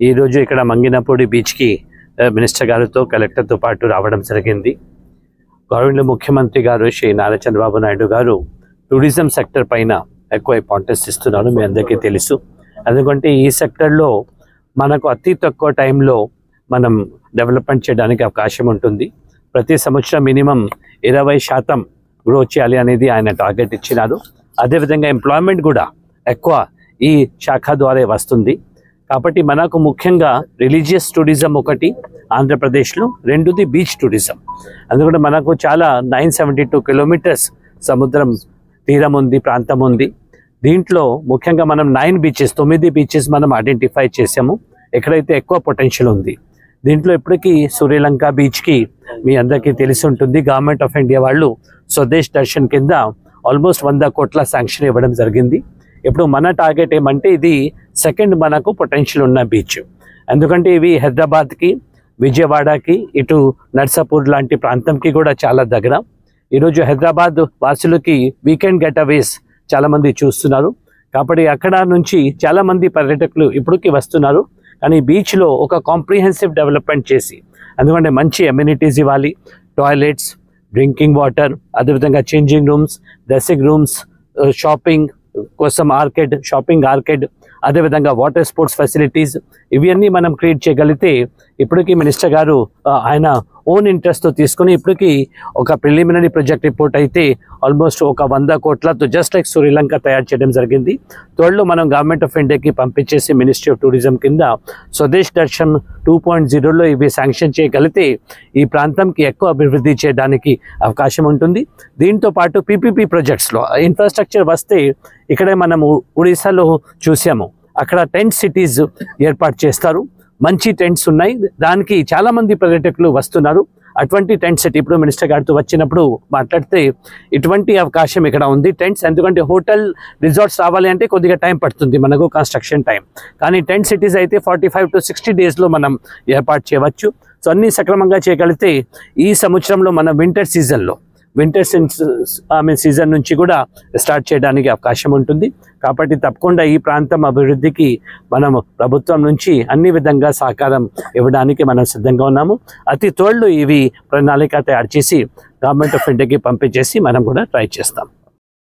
ఈ రోజు ఇక్కడ మంగినపూడి బీచ్ కి మినిస్టర్ గారితో కలెక్టర్ తో పాటు రావడం జరిగింది. గవర్నమెంట్ ముఖ్యమంత్రి గారు శ్రీ నారా చంద్రబాబు నాయుడు గారు టూరిజం సెక్టర్ పైన ఎక్కువ ఇంపార్టెన్స్ ఇస్తున్నారు. మీ అందరికీ తెలుసు. ఎందుకంటే ఈ సెక్టర్లో మనకు అతి తక్కువ టైంలో మనం డెవలప్మెంట్ చేయడానికి అవకాశం ఉంటుంది. ప్రతి సంవత్సరం మినిమం 20% గ్రో చేయాలి అనేది ఆయన టార్గెట్ ఇచ్చినారు. అదేవిధంగా ఎంప్లాయ్మెంట్ కూడా ఎక్కువ ఈ శాఖ ద్వారా వస్తుంది. కాబట్టి మనకు ముఖ్యంగా రిలీజియస్ టూరిజం ఒకటి ఆంధ్రప్రదేశ్లో, రెండోది బీచ్ టూరిజం. అందుకని మనకు చాలా 972 కిలోమీటర్స్ సముద్రం తీరం ఉంది, ప్రాంతం ఉంది. దీంట్లో ముఖ్యంగా మనం 9 బీచెస్ మనం ఐడెంటిఫై చేసాము ఎక్కడైతే ఎక్కువ పొటెన్షియల్ ఉంది. దీంట్లో ఇప్పటికీ సూర్యలంక బీచ్కి మీ అందరికీ తెలిసి ఉంటుంది. గవర్నమెంట్ ఆఫ్ ఇండియా వాళ్ళు స్వదేశ్ దర్శన్ కింద ఆల్మోస్ట్ 100 కోట్ల శాంక్షన్ ఇవ్వడం జరిగింది. ఇప్పుడు మన టార్గెట్ ఏమంటే ఇది సెకండ్ మనకు పొటెన్షియల్ ఉన్న బీచ్. ఎందుకంటే ఇవి హైదరాబాద్కి, విజయవాడకి, ఇటు నర్సాపూర్ లాంటి ప్రాంతంకి కూడా చాలా దగ్గర. ఈరోజు హైదరాబాద్ వాసులకి వీకెండ్ గెటవేస్ చాలామంది చూస్తున్నారు. కాబట్టి అక్కడ నుంచి చాలామంది పర్యాటకులు ఇప్పటికి వస్తున్నారు. కానీ బీచ్లో ఒక కాంప్రిహెన్సివ్ డెవలప్మెంట్ చేసి, ఎందుకంటే మంచి అమ్యూనిటీస్ ఇవ్వాలి, టాయిలెట్స్, డ్రింకింగ్ వాటర్, అదేవిధంగా changing rooms, dressing rooms, shopping కోసం షాపింగ్ ఆర్కేడ్, అదేవిధంగా వాటర్ స్పోర్ట్స్ ఫెసిలిటీస్ ఇవన్నీ మనం క్రియేట్ చేయగలిగితే ఇప్పటికీ మినిస్టర్ గారు ఆయన ఓన్ ఇంట్రెస్ట్తో తీసుకుని ఇప్పటికీ ఒక ప్రిలిమినరీ ప్రాజెక్ట్ రిపోర్ట్ అయితే ఆల్మోస్ట్ ఒక 100 కోట్లతో జస్ట్ లైక్ శ్రీలంక తయారు చేయడం జరిగింది. త్వరలో మనం గవర్నమెంట్ ఆఫ్ ఇండియాకి పంపించేసి మినిస్ట్రీ ఆఫ్ టూరిజం కింద స్వదేశ్ దర్శన్ 2.0లో ఇవి శాంక్షన్ చేయగలిగితే ఈ ప్రాంతంకి ఎక్కువ అభివృద్ధి చేయడానికి అవకాశం ఉంటుంది. దీంతో పాటు పీపీపీ ప్రాజెక్ట్స్లో ఇన్ఫ్రాస్ట్రక్చర్ వస్తే ఇక్కడే మనము ఒడిశాలో చూసాము, అక్కడ టెంట్ సిటీస్ ఏర్పాటు చేస్తారు. మంచి టెంట్స్ ఉన్నాయి, దానికి చాలామంది పర్యాటకులు వస్తున్నారు. అటువంటి టెంట్ సిటీ ఇప్పుడు మినిస్టర్ గారితో వచ్చినప్పుడు మాట్లాడితే ఇటువంటి అవకాశం ఇక్కడ ఉంది టెంట్స్. ఎందుకంటే హోటల్ రిసార్ట్స్ రావాలి అంటే కొద్దిగా టైం పడుతుంది మనకు, కన్స్ట్రక్షన్ టైం. కానీ టెంట్ సిటీస్ అయితే 45 to 60 డేస్లో మనం ఏర్పాటు చేయవచ్చు. సో అన్నీ సక్రమంగా చేయగలిగితే ఈ సంవత్సరంలో మనం వింటర్ సీజన్ నుంచి కూడా స్టార్ట్ చేయడానికి అవకాశం ఉంటుంది. కాబట్టి తప్పకుండా ఈ ప్రాంతం అభివృద్ధికి మనము ప్రభుత్వం నుంచి అన్ని విధంగా సహకారం ఇవ్వడానికి మనం సిద్ధంగా ఉన్నాము. అతి త్వరలో ఇవి ప్రణాళిక తయారు చేసి గవర్నమెంట్ ఆఫ్ ఇండియాకి పంపించేసి మనం కూడా ట్రై చేస్తాం.